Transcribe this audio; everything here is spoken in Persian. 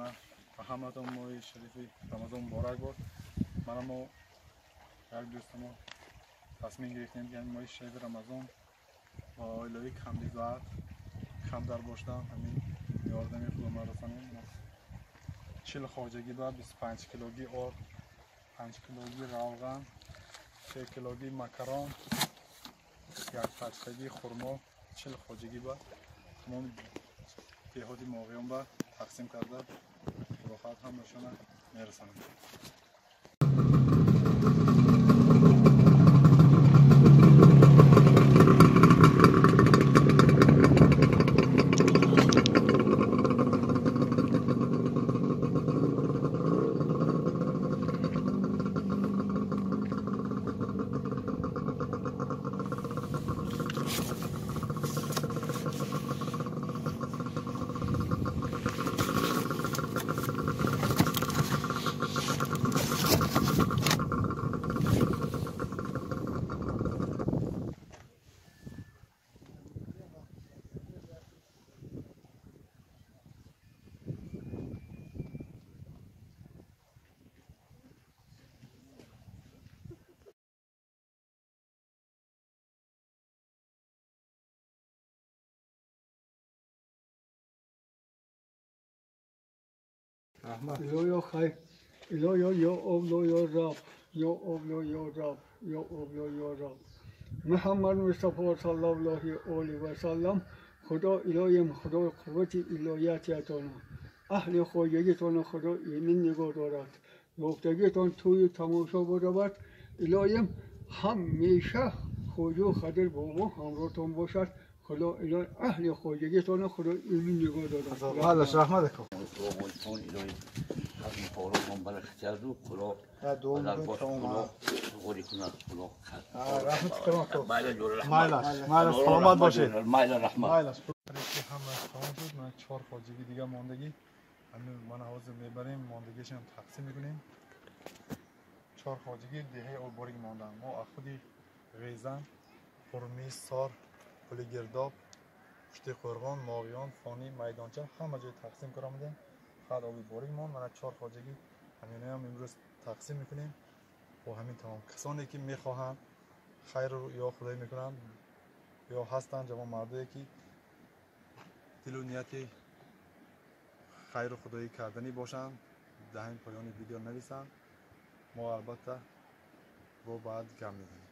mana hammaton mo'y sharifi Ramazon muborak bor. Mana mo یک دوستم تصمیم گرفتیم که ماه شهر رمضان با oilaviy hamdardlik hamdard boshdan همین yordam خدا رسانیم. 40 xojagi va 25 kilogi or, 5 kilogi ravg'an, 3 kilogi makaron, 1 pachkagi xurmo, 40 xojagi va tamom tehodi mo'g'iyon ba taqsim karda rohat hammashona merasanam. Lo خیر lo یا اولو یا رب یا اولو یا رب یا اولو یا رب محمد مصطفی صلی الله علیه و سلم خدا الهیم خدا قوت الهیاتتان اهل خواجگیتان خدا ایمن نگاه دارد گفتگیتان توی تماشا برود الهیم همیشه خواجه خدر با ما همراهتان باشد خدا الهی اهل خواجگیتان خدا ایمن نگاه دارد حالش رحمت کن همین فوروم برای خیالو کلا دوم باش کلا غوری کنار کلا رحمت کنم مایل جور مایل سلامت باشید مایل رحمت همه تمام شد. من 4 خواجگی دیگه ماندگی همین من حاضر میبریم ماندگیش هم تقسیم میکنیم. 4 خواجگی دیگه اول باری ماندن ما خودی غیزن قرمی سار پل گرداب پشت قرغان ماویان فانی میدانچه همه جای تقسیم کردیم. فقط اول باری مان من 4 خواجگی همین هم امروز تقسیم میکنیم و همین تمام کسانی که میخواهند خیر رو یا خدای میکنن یا هستن جوان مردایی که دل و نیت خیر و خدایی کردنی باشند در این پایان ویدیو نویسند ما البته با بعد گم میزنیم.